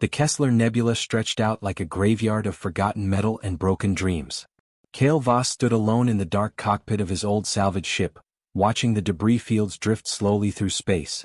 The Kessler Nebula stretched out like a graveyard of forgotten metal and broken dreams. Kale Voss stood alone in the dark cockpit of his old salvage ship, watching the debris fields drift slowly through space.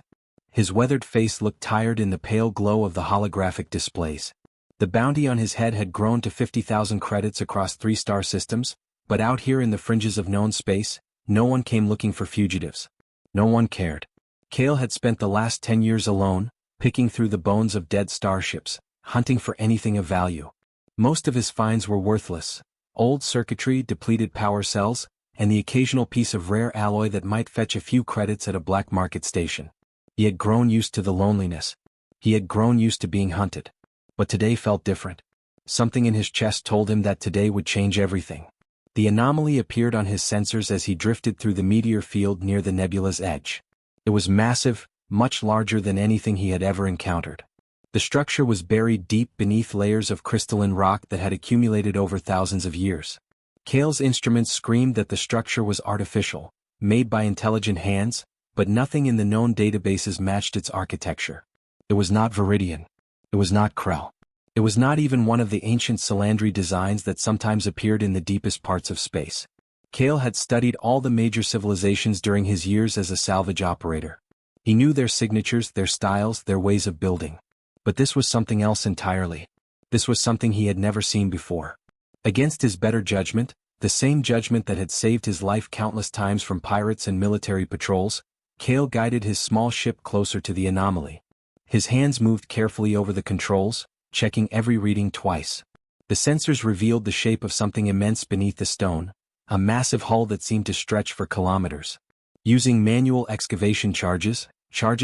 His weathered face looked tired in the pale glow of the holographic displays. The bounty on his head had grown to 50,000 credits across 3 star systems, but out here in the fringes of known space, no one came looking for fugitives. No one cared. Kale had spent the last 10 years alone, picking through the bones of dead starships, hunting for anything of value. Most of his finds were worthless: old circuitry, depleted power cells, and the occasional piece of rare alloy that might fetch a few credits at a black market station. He had grown used to the loneliness. He had grown used to being hunted. But today felt different. Something in his chest told him that today would change everything. The anomaly appeared on his sensors as he drifted through the meteor field near the nebula's edge. It was massive, much larger than anything he had ever encountered. The structure was buried deep beneath layers of crystalline rock that had accumulated over thousands of years. Kale's instruments screamed that the structure was artificial, made by intelligent hands, but nothing in the known databases matched its architecture. It was not Viridian. It was not Krell. It was not even one of the ancient Salandri designs that sometimes appeared in the deepest parts of space. Kale had studied all the major civilizations during his years as a salvage operator. He knew their signatures, their styles, their ways of building. But this was something else entirely. This was something he had never seen before. Against his better judgment, the same judgment that had saved his life countless times from pirates and military patrols, Kale guided his small ship closer to the anomaly. His hands moved carefully over the controls, checking every reading twice. The sensors revealed the shape of something immense beneath the stone, a massive hull that seemed to stretch for kilometers. Using manual excavation charges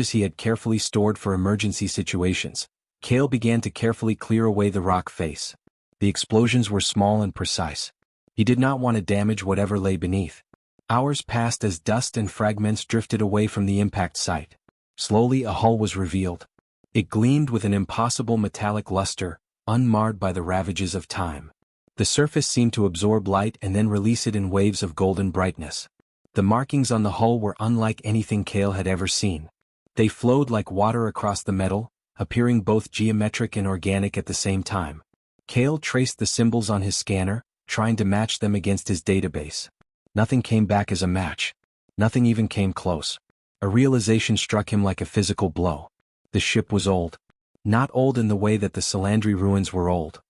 he had carefully stored for emergency situations, Kale began to carefully clear away the rock face. The explosions were small and precise. He did not want to damage whatever lay beneath. Hours passed as dust and fragments drifted away from the impact site. Slowly a hull was revealed. It gleamed with an impossible metallic luster, unmarred by the ravages of time. The surface seemed to absorb light and then release it in waves of golden brightness. The markings on the hull were unlike anything Kale had ever seen. They flowed like water across the metal, appearing both geometric and organic at the same time. Kale traced the symbols on his scanner, trying to match them against his database. Nothing came back as a match. Nothing even came close. A realization struck him like a physical blow. The ship was old. Not old in the way that the Salandri ruins were old.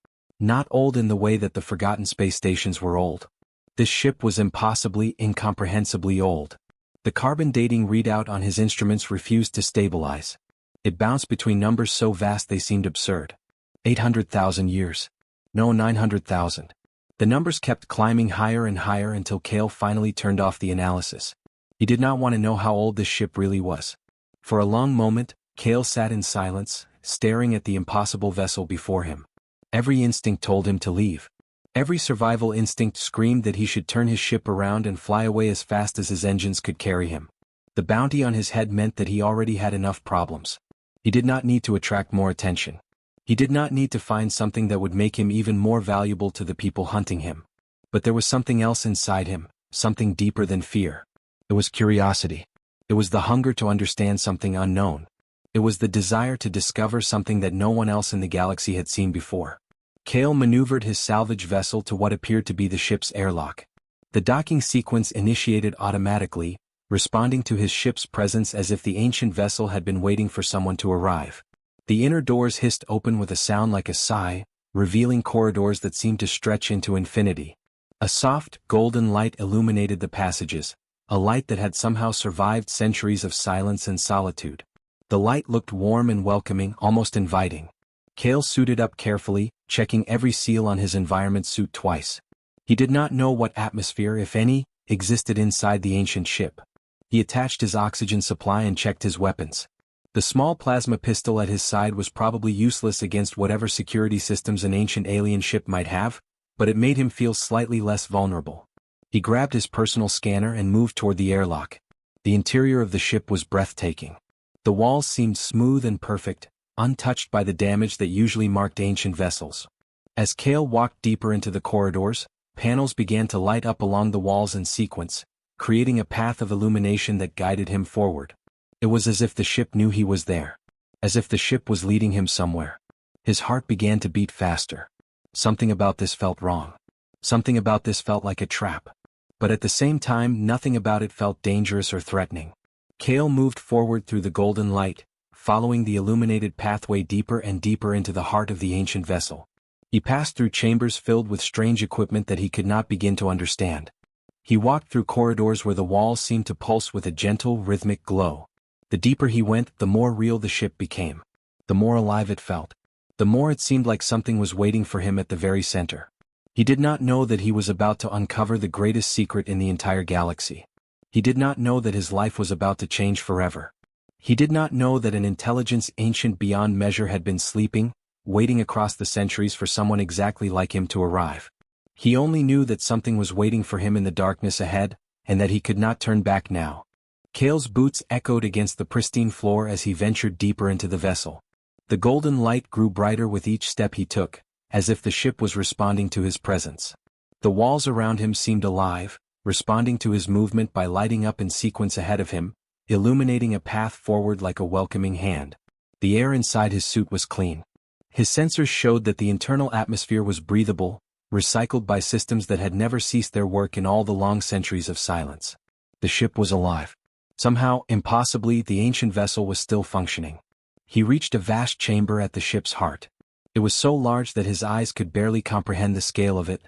Not old in the way that the forgotten space stations were old. This ship was impossibly, incomprehensibly old. The carbon dating readout on his instruments refused to stabilize. It bounced between numbers so vast they seemed absurd. 800,000 years. No, 900,000. The numbers kept climbing higher and higher until Kale finally turned off the analysis. He did not want to know how old this ship really was. For a long moment, Kale sat in silence, staring at the impossible vessel before him. Every instinct told him to leave. Every survival instinct screamed that he should turn his ship around and fly away as fast as his engines could carry him. The bounty on his head meant that he already had enough problems. He did not need to attract more attention. He did not need to find something that would make him even more valuable to the people hunting him. But there was something else inside him, something deeper than fear. It was curiosity. It was the hunger to understand something unknown. It was the desire to discover something that no one else in the galaxy had seen before. Kale maneuvered his salvage vessel to what appeared to be the ship's airlock. The docking sequence initiated automatically, responding to his ship's presence as if the ancient vessel had been waiting for someone to arrive. The inner doors hissed open with a sound like a sigh, revealing corridors that seemed to stretch into infinity. A soft, golden light illuminated the passages, a light that had somehow survived centuries of silence and solitude. The light looked warm and welcoming, almost inviting. Kale suited up carefully, checking every seal on his environment suit twice. He did not know what atmosphere, if any, existed inside the ancient ship. He attached his oxygen supply and checked his weapons. The small plasma pistol at his side was probably useless against whatever security systems an ancient alien ship might have, but it made him feel slightly less vulnerable. He grabbed his personal scanner and moved toward the airlock. The interior of the ship was breathtaking. The walls seemed smooth and perfect, untouched by the damage that usually marked ancient vessels. As Kale walked deeper into the corridors, panels began to light up along the walls in sequence, creating a path of illumination that guided him forward. It was as if the ship knew he was there. As if the ship was leading him somewhere. His heart began to beat faster. Something about this felt wrong. Something about this felt like a trap. But at the same time, nothing about it felt dangerous or threatening. Kale moved forward through the golden light, following the illuminated pathway deeper and deeper into the heart of the ancient vessel. He passed through chambers filled with strange equipment that he could not begin to understand. He walked through corridors where the walls seemed to pulse with a gentle, rhythmic glow. The deeper he went, the more real the ship became. The more alive it felt. The more it seemed like something was waiting for him at the very center. He did not know that he was about to uncover the greatest secret in the entire galaxy. He did not know that his life was about to change forever. He did not know that an intelligence ancient beyond measure had been sleeping, waiting across the centuries for someone exactly like him to arrive. He only knew that something was waiting for him in the darkness ahead, and that he could not turn back now. Kale's boots echoed against the pristine floor as he ventured deeper into the vessel. The golden light grew brighter with each step he took, as if the ship was responding to his presence. The walls around him seemed alive, responding to his movement by lighting up in sequence ahead of him, illuminating a path forward like a welcoming hand. The air inside his suit was clean. His sensors showed that the internal atmosphere was breathable, recycled by systems that had never ceased their work in all the long centuries of silence. The ship was alive. Somehow, impossibly, the ancient vessel was still functioning. He reached a vast chamber at the ship's heart. It was so large that his eyes could barely comprehend the scale of it.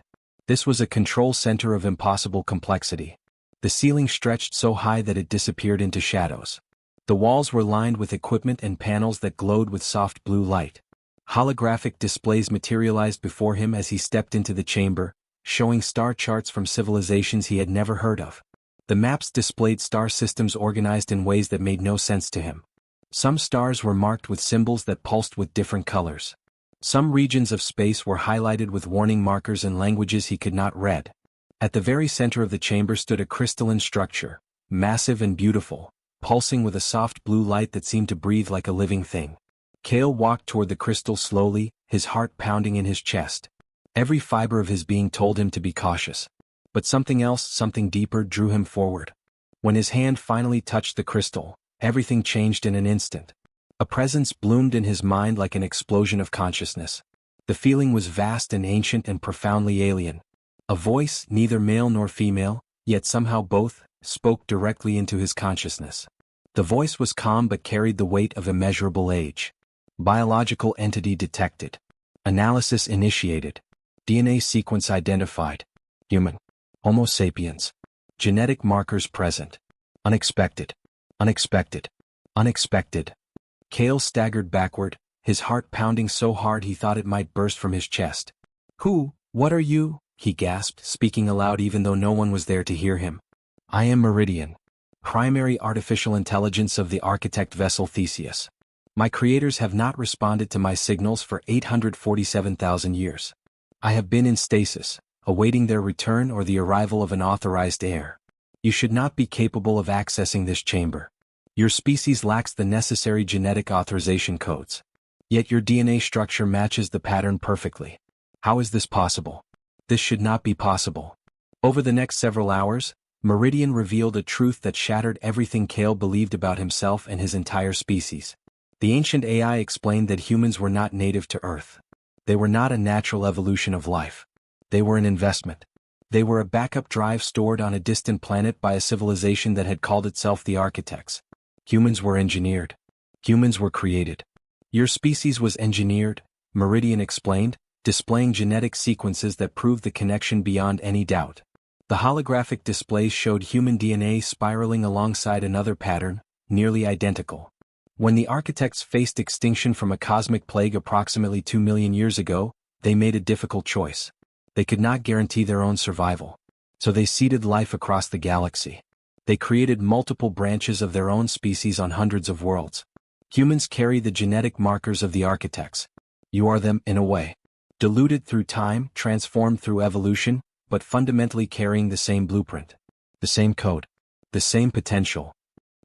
This was a control center of impossible complexity. The ceiling stretched so high that it disappeared into shadows. The walls were lined with equipment and panels that glowed with soft blue light. Holographic displays materialized before him as he stepped into the chamber, showing star charts from civilizations he had never heard of. The maps displayed star systems organized in ways that made no sense to him. Some stars were marked with symbols that pulsed with different colors. Some regions of space were highlighted with warning markers in languages he could not read. At the very center of the chamber stood a crystalline structure, massive and beautiful, pulsing with a soft blue light that seemed to breathe like a living thing. Kale walked toward the crystal slowly, his heart pounding in his chest. Every fiber of his being told him to be cautious. But something else, something deeper, drew him forward. When his hand finally touched the crystal, everything changed in an instant. A presence bloomed in his mind like an explosion of consciousness. The feeling was vast and ancient and profoundly alien. A voice, neither male nor female, yet somehow both, spoke directly into his consciousness. The voice was calm but carried the weight of immeasurable age. Biological entity detected. Analysis initiated. DNA sequence identified. Human. Homo sapiens. Genetic markers present. Unexpected. Unexpected. Unexpected. Kale staggered backward, his heart pounding so hard he thought it might burst from his chest. What are you? He gasped, speaking aloud even though no one was there to hear him. I am Meridian. Primary artificial intelligence of the architect vessel Theseus. My creators have not responded to my signals for 847,000 years. I have been in stasis, awaiting their return or the arrival of an authorized heir. You should not be capable of accessing this chamber. Your species lacks the necessary genetic authorization codes. Yet your DNA structure matches the pattern perfectly. How is this possible? This should not be possible. Over the next several hours, Meridian revealed a truth that shattered everything Kale believed about himself and his entire species. The ancient AI explained that humans were not native to Earth. They were not a natural evolution of life. They were an investment. They were a backup drive stored on a distant planet by a civilization that had called itself the Architects. Humans were engineered. Humans were created. Your species was engineered, Meridian explained, displaying genetic sequences that proved the connection beyond any doubt. The holographic displays showed human DNA spiraling alongside another pattern, nearly identical. When the Architects faced extinction from a cosmic plague approximately 2 million years ago, they made a difficult choice. They could not guarantee their own survival. So they seeded life across the galaxy. They created multiple branches of their own species on hundreds of worlds. Humans carry the genetic markers of the Architects. You are them, in a way. Diluted through time, transformed through evolution, but fundamentally carrying the same blueprint. The same code. The same potential.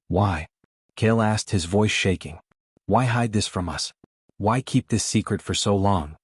Why? Kale asked, his voice shaking. Why hide this from us? Why keep this secret for so long?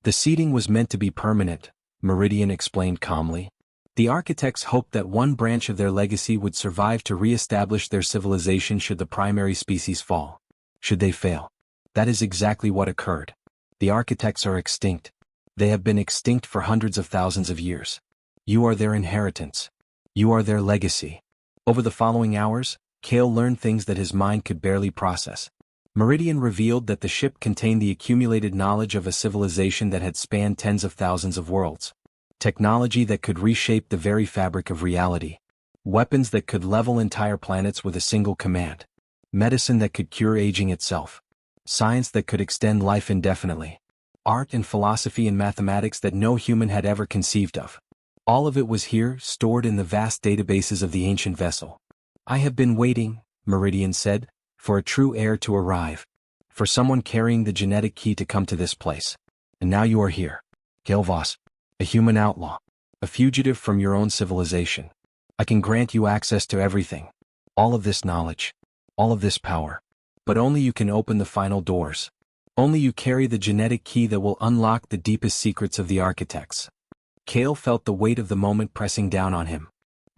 The seeding was meant to be permanent, Meridian explained calmly. The Architects hoped that one branch of their legacy would survive to re-establish their civilization should the primary species fall. Should they fail. That is exactly what occurred. The architects are extinct. They have been extinct for hundreds of thousands of years. You are their inheritance. You are their legacy. Over the following hours, Kale learned things that his mind could barely process. Meridian revealed that the ship contained the accumulated knowledge of a civilization that had spanned tens of thousands of worlds. Technology that could reshape the very fabric of reality. Weapons that could level entire planets with a single command. Medicine that could cure aging itself. Science that could extend life indefinitely. Art and philosophy and mathematics that no human had ever conceived of. All of it was here, stored in the vast databases of the ancient vessel. I have been waiting, Meridian said, for a true heir to arrive. For someone carrying the genetic key to come to this place. And now you are here. Kale Voss. A human outlaw. A fugitive from your own civilization. I can grant you access to everything. All of this knowledge. All of this power. But only you can open the final doors. Only you carry the genetic key that will unlock the deepest secrets of the architects. Kale felt the weight of the moment pressing down on him.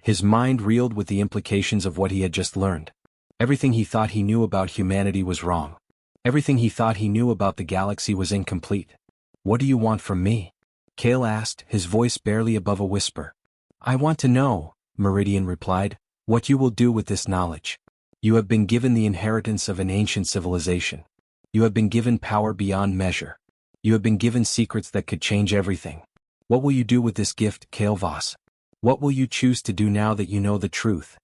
His mind reeled with the implications of what he had just learned. Everything he thought he knew about humanity was wrong. Everything he thought he knew about the galaxy was incomplete. What do you want from me? Kale asked, his voice barely above a whisper. I want to know, Meridian replied, what you will do with this knowledge. You have been given the inheritance of an ancient civilization. You have been given power beyond measure. You have been given secrets that could change everything. What will you do with this gift, Kale Voss? What will you choose to do now that you know the truth?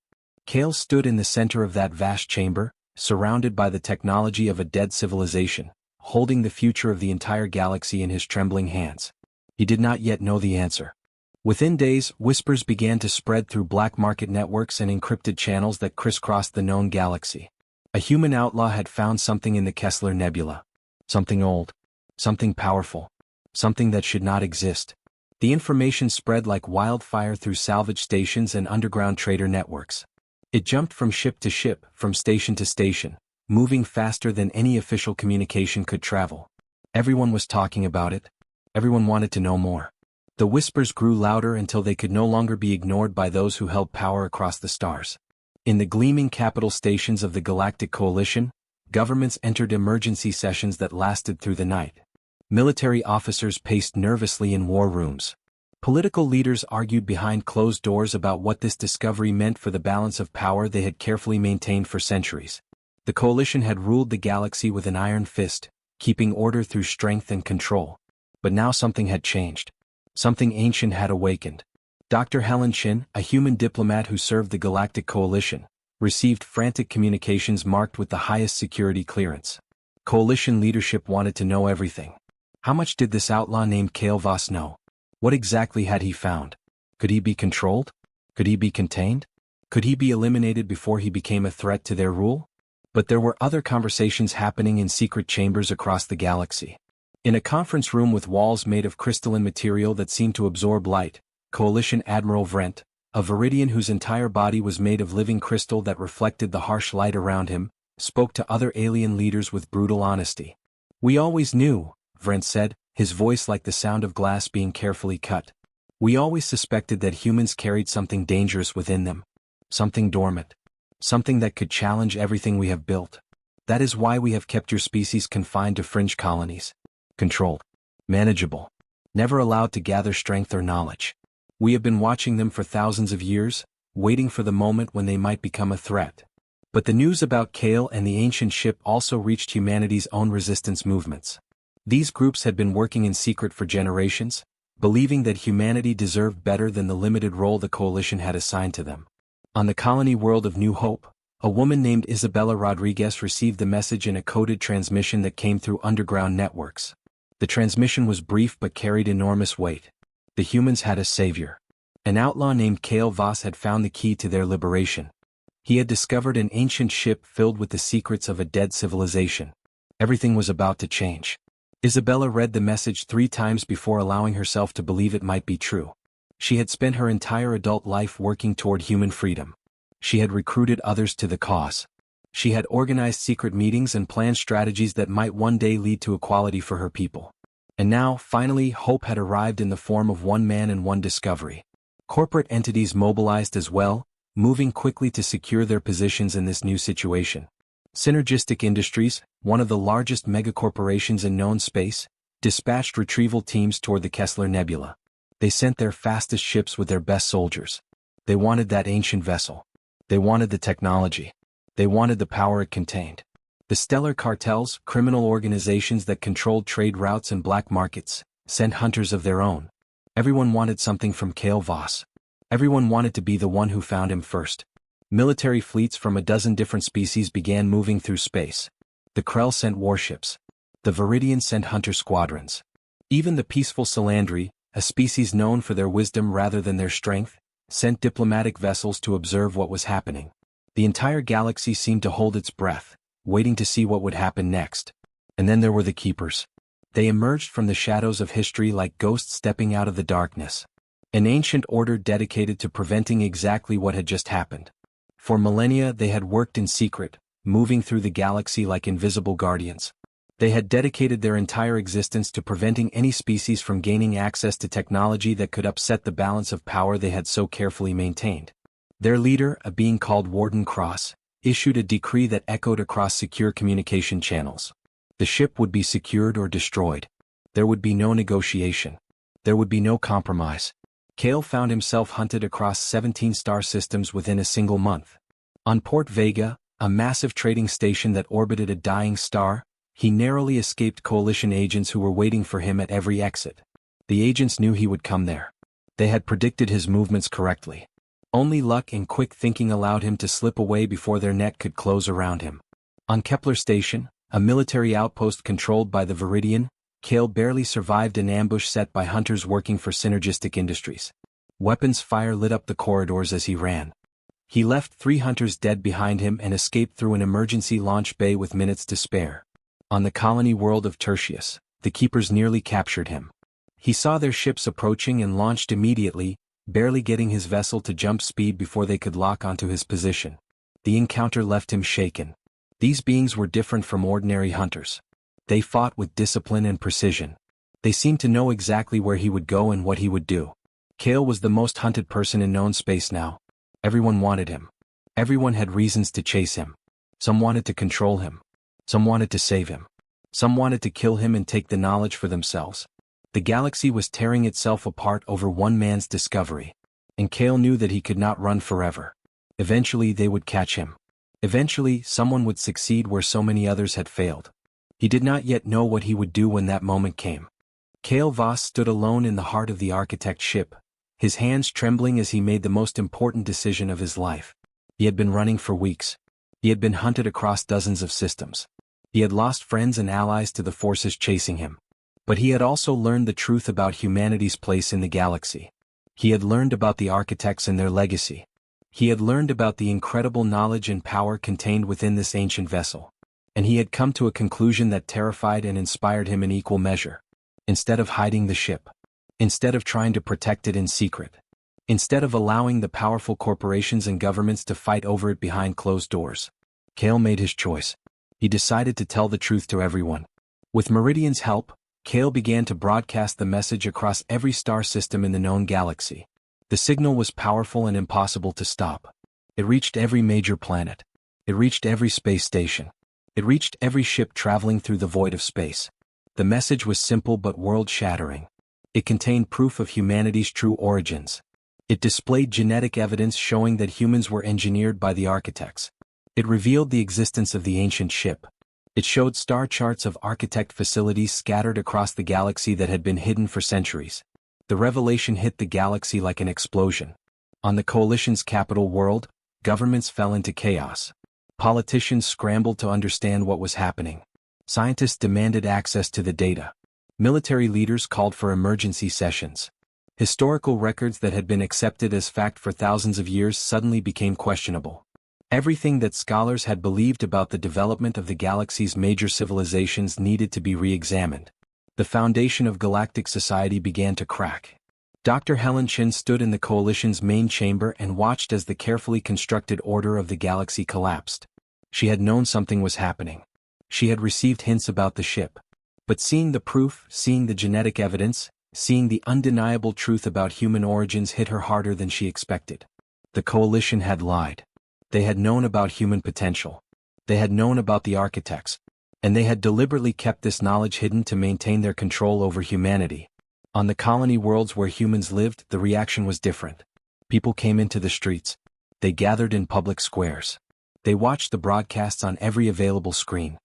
Kale stood in the center of that vast chamber, surrounded by the technology of a dead civilization, holding the future of the entire galaxy in his trembling hands. He did not yet know the answer. Within days, whispers began to spread through black market networks and encrypted channels that crisscrossed the known galaxy. A human outlaw had found something in the Kessler Nebula. Something old. Something powerful. Something that should not exist. The information spread like wildfire through salvage stations and underground trader networks. It jumped from ship to ship, from station to station, moving faster than any official communication could travel. Everyone was talking about it. Everyone wanted to know more. The whispers grew louder until they could no longer be ignored by those who held power across the stars. In the gleaming capital stations of the Galactic Coalition, governments entered emergency sessions that lasted through the night. Military officers paced nervously in war rooms. Political leaders argued behind closed doors about what this discovery meant for the balance of power they had carefully maintained for centuries. The Coalition had ruled the galaxy with an iron fist, keeping order through strength and control. But now something had changed. Something ancient had awakened. Dr. Helen Chin, a human diplomat who served the Galactic Coalition, received frantic communications marked with the highest security clearance. Coalition leadership wanted to know everything. How much did this outlaw named Kale Voss know? What exactly had he found? Could he be controlled? Could he be contained? Could he be eliminated before he became a threat to their rule? But there were other conversations happening in secret chambers across the galaxy. In a conference room with walls made of crystalline material that seemed to absorb light, Coalition Admiral Vrent, a Viridian whose entire body was made of living crystal that reflected the harsh light around him, spoke to other alien leaders with brutal honesty. We always knew, Vrent said, his voice like the sound of glass being carefully cut. We always suspected that humans carried something dangerous within them. Something dormant. Something that could challenge everything we have built. That is why we have kept your species confined to fringe colonies. Controlled. Manageable. Never allowed to gather strength or knowledge. We have been watching them for thousands of years, waiting for the moment when they might become a threat. But the news about Kale and the ancient ship also reached humanity's own resistance movements. These groups had been working in secret for generations, believing that humanity deserved better than the limited role the Coalition had assigned to them. On the colony world of New Hope, a woman named Isabella Rodriguez received the message in a coded transmission that came through underground networks. The transmission was brief but carried enormous weight. The humans had a savior. An outlaw named Kale Voss had found the key to their liberation. He had discovered an ancient ship filled with the secrets of a dead civilization. Everything was about to change. Isabella read the message 3 times before allowing herself to believe it might be true. She had spent her entire adult life working toward human freedom. She had recruited others to the cause. She had organized secret meetings and planned strategies that might one day lead to equality for her people. And now, finally, hope had arrived in the form of one man and one discovery. Corporate entities mobilized as well, moving quickly to secure their positions in this new situation. Synergistic Industries, one of the largest megacorporations in known space, dispatched retrieval teams toward the Kessler Nebula. They sent their fastest ships with their best soldiers. They wanted that ancient vessel. They wanted the technology. They wanted the power it contained. The stellar cartels, criminal organizations that controlled trade routes and black markets, sent hunters of their own. Everyone wanted something from Kale Voss. Everyone wanted to be the one who found him first. Military fleets from a dozen different species began moving through space. The Krell sent warships. The Viridians sent hunter squadrons. Even the peaceful Salandri, a species known for their wisdom rather than their strength, sent diplomatic vessels to observe what was happening. The entire galaxy seemed to hold its breath, waiting to see what would happen next. And then there were the Keepers. They emerged from the shadows of history like ghosts stepping out of the darkness. An ancient order dedicated to preventing exactly what had just happened. For millennia they had worked in secret, moving through the galaxy like invisible guardians. They had dedicated their entire existence to preventing any species from gaining access to technology that could upset the balance of power they had so carefully maintained. Their leader, a being called Warden Cross, issued a decree that echoed across secure communication channels. The ship would be secured or destroyed. There would be no negotiation. There would be no compromise. Kale found himself hunted across 17 star systems within a single month. On Port Vega, a massive trading station that orbited a dying star, he narrowly escaped Coalition agents who were waiting for him at every exit. The agents knew he would come there. They had predicted his movements correctly. Only luck and quick thinking allowed him to slip away before their net could close around him. On Kepler Station, a military outpost controlled by the Viridian, Kale barely survived an ambush set by hunters working for Synergistic Industries. Weapons fire lit up the corridors as he ran. He left 3 hunters dead behind him and escaped through an emergency launch bay with minutes to spare. On the colony world of Tertius, the Keepers nearly captured him. He saw their ships approaching and launched immediately, barely getting his vessel to jump speed before they could lock onto his position. The encounter left him shaken. These beings were different from ordinary hunters. They fought with discipline and precision. They seemed to know exactly where he would go and what he would do. Kale was the most hunted person in known space now. Everyone wanted him. Everyone had reasons to chase him. Some wanted to control him. Some wanted to save him. Some wanted to kill him and take the knowledge for themselves. The galaxy was tearing itself apart over one man's discovery. And Kale knew that he could not run forever. Eventually they would catch him. Eventually someone would succeed where so many others had failed. He did not yet know what he would do when that moment came. Kale Voss stood alone in the heart of the architect ship, his hands trembling as he made the most important decision of his life. He had been running for weeks. He had been hunted across dozens of systems. He had lost friends and allies to the forces chasing him. But he had also learned the truth about humanity's place in the galaxy. He had learned about the architects and their legacy. He had learned about the incredible knowledge and power contained within this ancient vessel. And he had come to a conclusion that terrified and inspired him in equal measure. Instead of hiding the ship. Instead of trying to protect it in secret. Instead of allowing the powerful corporations and governments to fight over it behind closed doors. Kale made his choice. He decided to tell the truth to everyone. With Meridian's help, Kale began to broadcast the message across every star system in the known galaxy. The signal was powerful and impossible to stop. It reached every major planet. It reached every space station. It reached every ship traveling through the void of space. The message was simple but world-shattering. It contained proof of humanity's true origins. It displayed genetic evidence showing that humans were engineered by the architects. It revealed the existence of the ancient ship. It showed star charts of architect facilities scattered across the galaxy that had been hidden for centuries. The revelation hit the galaxy like an explosion. On the Coalition's capital world, governments fell into chaos. Politicians scrambled to understand what was happening. Scientists demanded access to the data. Military leaders called for emergency sessions. Historical records that had been accepted as fact for thousands of years suddenly became questionable. Everything that scholars had believed about the development of the galaxy's major civilizations needed to be re-examined. The foundation of galactic society began to crack. Dr. Helen Chin stood in the Coalition's main chamber and watched as the carefully constructed order of the galaxy collapsed. She had known something was happening. She had received hints about the ship. But seeing the proof, seeing the genetic evidence, seeing the undeniable truth about human origins hit her harder than she expected. The Coalition had lied. They had known about human potential. They had known about the architects. And they had deliberately kept this knowledge hidden to maintain their control over humanity. On the colony worlds where humans lived, the reaction was different. People came into the streets. They gathered in public squares. They watched the broadcasts on every available screen.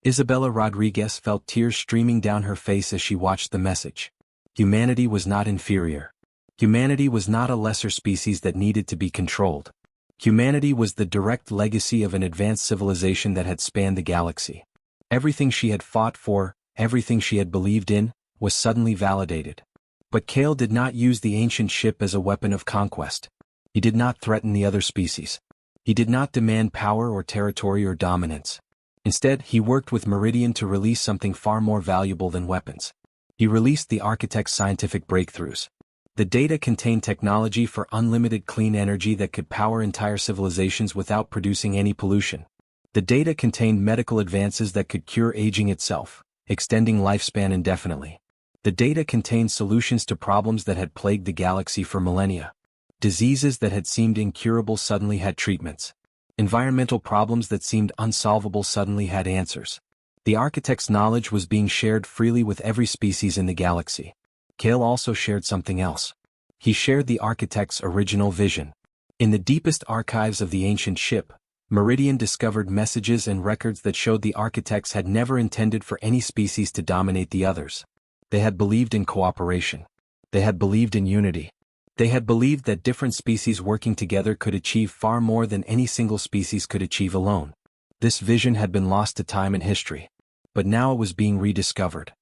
Isabella Rodriguez felt tears streaming down her face as she watched the message. Humanity was not inferior. Humanity was not a lesser species that needed to be controlled. Humanity was the direct legacy of an advanced civilization that had spanned the galaxy. Everything she had fought for, everything she had believed in, was suddenly validated. But Kale did not use the ancient ship as a weapon of conquest. He did not threaten the other species. He did not demand power or territory or dominance. Instead, he worked with Meridian to release something far more valuable than weapons. He released the Architect's scientific breakthroughs. The data contained technology for unlimited clean energy that could power entire civilizations without producing any pollution. The data contained medical advances that could cure aging itself, extending lifespan indefinitely. The data contained solutions to problems that had plagued the galaxy for millennia. Diseases that had seemed incurable suddenly had treatments. Environmental problems that seemed unsolvable suddenly had answers. The Architect's knowledge was being shared freely with every species in the galaxy. Kale also shared something else. He shared the Architect's original vision. In the deepest archives of the ancient ship, Meridian discovered messages and records that showed the Architects had never intended for any species to dominate the others. They had believed in cooperation. They had believed in unity. They had believed that different species working together could achieve far more than any single species could achieve alone. This vision had been lost to time and history. But now it was being rediscovered.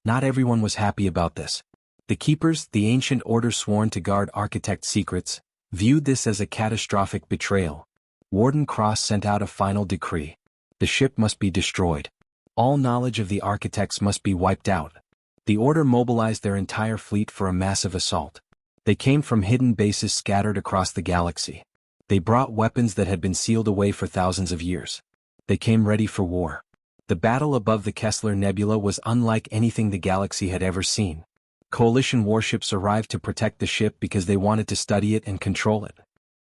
Not everyone was happy about this. The Keepers, the ancient order sworn to guard Architect secrets, viewed this as a catastrophic betrayal. Warden Cross sent out a final decree. The ship must be destroyed. All knowledge of the Architects must be wiped out. The order mobilized their entire fleet for a massive assault. They came from hidden bases scattered across the galaxy. They brought weapons that had been sealed away for thousands of years. They came ready for war. The battle above the Kessler Nebula was unlike anything the galaxy had ever seen. Coalition warships arrived to protect the ship because they wanted to study it and control it.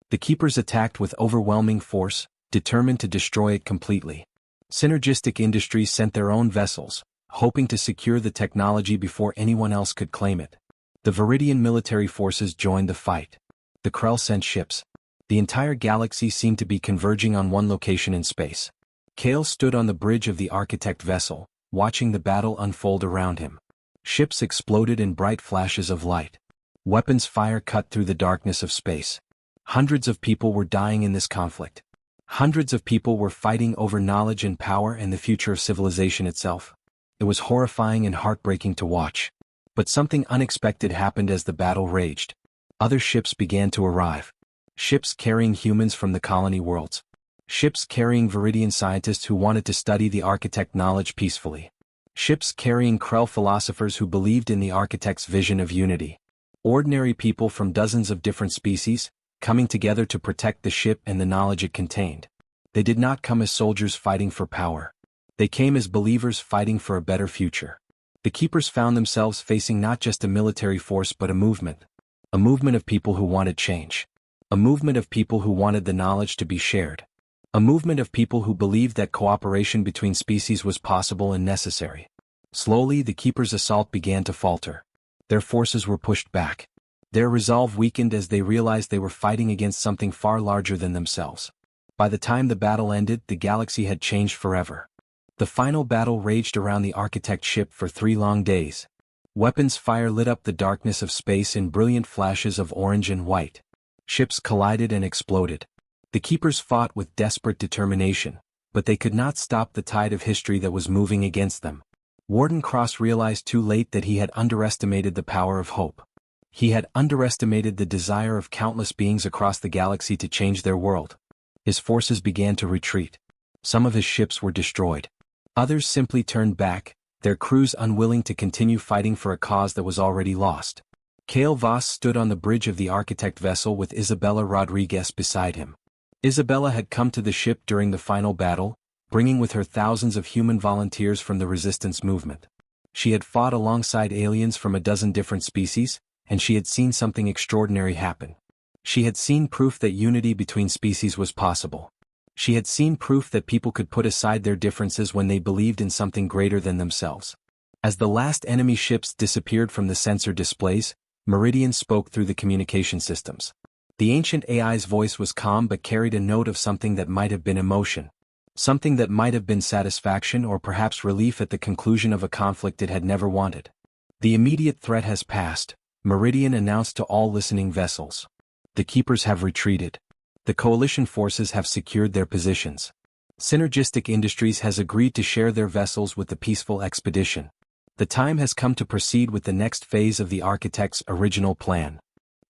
The Keepers attacked with overwhelming force, determined to destroy it completely. Synergistic Industries sent their own vessels, hoping to secure the technology before anyone else could claim it. The Viridian military forces joined the fight. The Krell sent ships. The entire galaxy seemed to be converging on one location in space. Kale stood on the bridge of the Architect vessel, watching the battle unfold around him. Ships exploded in bright flashes of light. Weapons fire cut through the darkness of space. Hundreds of people were dying in this conflict. Hundreds of people were fighting over knowledge and power and the future of civilization itself. It was horrifying and heartbreaking to watch. But something unexpected happened as the battle raged. Other ships began to arrive. Ships carrying humans from the colony worlds. Ships carrying Viridian scientists who wanted to study the Architect knowledge peacefully. Ships carrying Krell philosophers who believed in the Architect's vision of unity. Ordinary people from dozens of different species, coming together to protect the ship and the knowledge it contained. They did not come as soldiers fighting for power. They came as believers fighting for a better future. The Keepers found themselves facing not just a military force but a movement. A movement of people who wanted change. A movement of people who wanted the knowledge to be shared. A movement of people who believed that cooperation between species was possible and necessary. Slowly, the Keepers' assault began to falter. Their forces were pushed back. Their resolve weakened as they realized they were fighting against something far larger than themselves. By the time the battle ended, the galaxy had changed forever. The final battle raged around the Architect ship for 3 long days. Weapons fire lit up the darkness of space in brilliant flashes of orange and white. Ships collided and exploded. The Keepers fought with desperate determination, but they could not stop the tide of history that was moving against them. Warden Cross realized too late that he had underestimated the power of hope. He had underestimated the desire of countless beings across the galaxy to change their world. His forces began to retreat. Some of his ships were destroyed. Others simply turned back, their crews unwilling to continue fighting for a cause that was already lost. Kale Voss stood on the bridge of the Architect vessel with Isabella Rodriguez beside him. Isabella had come to the ship during the final battle, bringing with her thousands of human volunteers from the resistance movement. She had fought alongside aliens from a dozen different species, and she had seen something extraordinary happen. She had seen proof that unity between species was possible. She had seen proof that people could put aside their differences when they believed in something greater than themselves. As the last enemy ships disappeared from the sensor displays, Meridian spoke through the communication systems. The ancient AI's voice was calm but carried a note of something that might have been emotion. Something that might have been satisfaction or perhaps relief at the conclusion of a conflict it had never wanted. The immediate threat has passed, Meridian announced to all listening vessels. The Keepers have retreated. The coalition forces have secured their positions. Synergistic Industries has agreed to share their vessels with the peaceful expedition. The time has come to proceed with the next phase of the architect's original plan.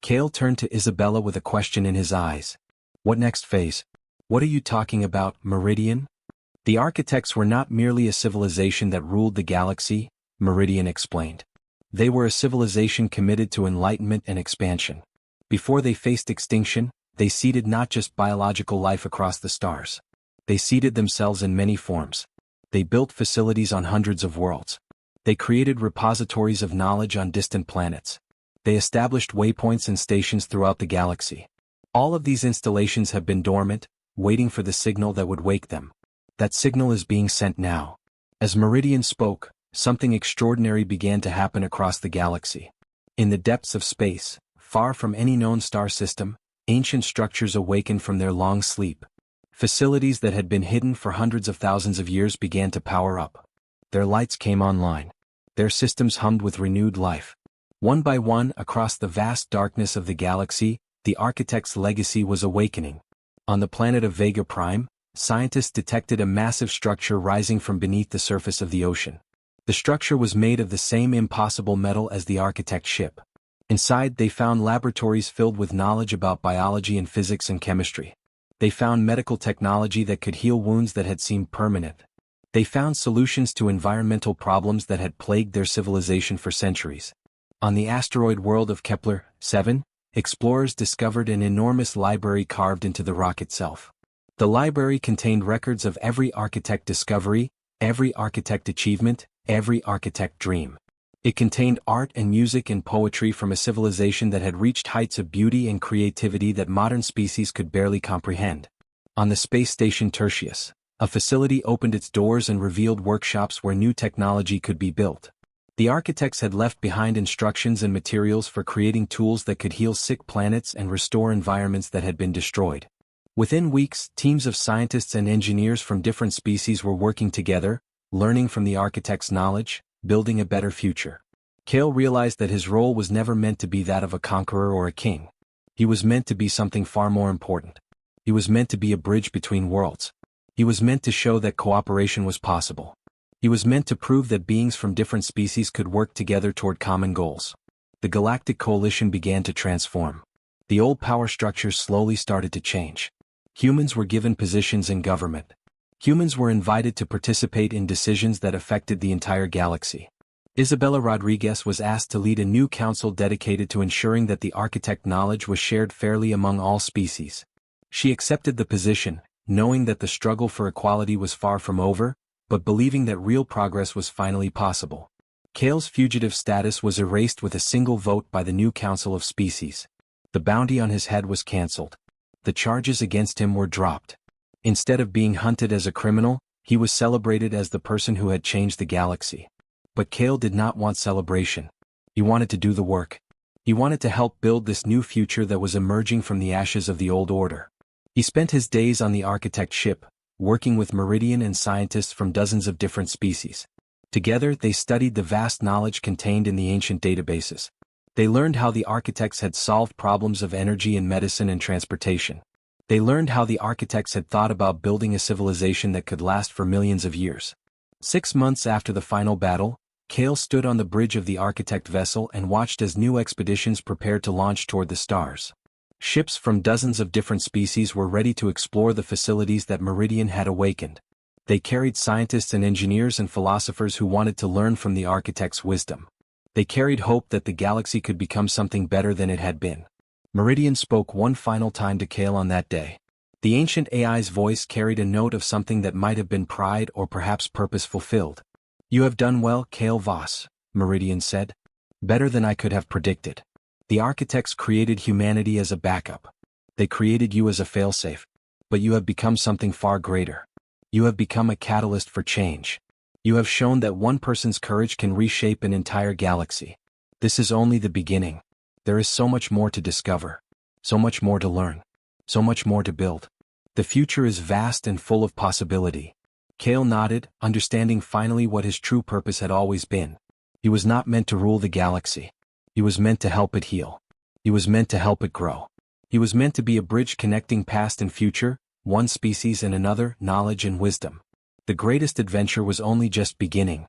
Kale turned to Isabella with a question in his eyes. What next phase? What are you talking about, Meridian? The architects were not merely a civilization that ruled the galaxy, Meridian explained. They were a civilization committed to enlightenment and expansion. Before they faced extinction, they seeded not just biological life across the stars. They seeded themselves in many forms. They built facilities on hundreds of worlds. They created repositories of knowledge on distant planets. They established waypoints and stations throughout the galaxy. All of these installations have been dormant, waiting for the signal that would wake them. That signal is being sent now. As Meridian spoke, something extraordinary began to happen across the galaxy. In the depths of space, far from any known star system, ancient structures awakened from their long sleep. Facilities that had been hidden for hundreds of thousands of years began to power up. Their lights came online. Their systems hummed with renewed life. One by one, across the vast darkness of the galaxy, the architect's legacy was awakening. On the planet of Vega Prime, scientists detected a massive structure rising from beneath the surface of the ocean. The structure was made of the same impossible metal as the architect's ship. Inside, they found laboratories filled with knowledge about biology and physics and chemistry. They found medical technology that could heal wounds that had seemed permanent. They found solutions to environmental problems that had plagued their civilization for centuries. On the asteroid world of Kepler-7, explorers discovered an enormous library carved into the rock itself. The library contained records of every architect discovery, every architect achievement, every architect dream. It contained art and music and poetry from a civilization that had reached heights of beauty and creativity that modern species could barely comprehend. On the space station Tertius, a facility opened its doors and revealed workshops where new technology could be built. The architects had left behind instructions and materials for creating tools that could heal sick planets and restore environments that had been destroyed. Within weeks, teams of scientists and engineers from different species were working together, learning from the architect's knowledge, building a better future. Kale realized that his role was never meant to be that of a conqueror or a king. He was meant to be something far more important. He was meant to be a bridge between worlds. He was meant to show that cooperation was possible. He was meant to prove that beings from different species could work together toward common goals. The Galactic Coalition began to transform. The old power structures slowly started to change. Humans were given positions in government. Humans were invited to participate in decisions that affected the entire galaxy. Isabella Rodriguez was asked to lead a new council dedicated to ensuring that the architect knowledge was shared fairly among all species. She accepted the position, knowing that the struggle for equality was far from over, but believing that real progress was finally possible. Kale's fugitive status was erased with a single vote by the new Council of Species. The bounty on his head was cancelled. The charges against him were dropped. Instead of being hunted as a criminal, he was celebrated as the person who had changed the galaxy. But Kale did not want celebration. He wanted to do the work. He wanted to help build this new future that was emerging from the ashes of the old order. He spent his days on the architect ship, working with Meridian and scientists from dozens of different species. Together, they studied the vast knowledge contained in the ancient databases. They learned how the architects had solved problems of energy in medicine and transportation. They learned how the architects had thought about building a civilization that could last for millions of years. 6 months after the final battle, Kale stood on the bridge of the architect vessel and watched as new expeditions prepared to launch toward the stars. Ships from dozens of different species were ready to explore the facilities that Meridian had awakened. They carried scientists and engineers and philosophers who wanted to learn from the architect's wisdom. They carried hope that the galaxy could become something better than it had been. Meridian spoke one final time to Kale on that day. The ancient AI's voice carried a note of something that might have been pride or perhaps purpose fulfilled. "You have done well, Kale Voss," Meridian said. "Better than I could have predicted. The architects created humanity as a backup. They created you as a failsafe. but you have become something far greater. You have become a catalyst for change. You have shown that one person's courage can reshape an entire galaxy. This is only the beginning. There is so much more to discover. So much more to learn. So much more to build. The future is vast and full of possibility. Kale nodded, understanding finally what his true purpose had always been. He was not meant to rule the galaxy. He was meant to help it heal. He was meant to help it grow. He was meant to be a bridge connecting past and future, one species and another, knowledge and wisdom. The greatest adventure was only just beginning.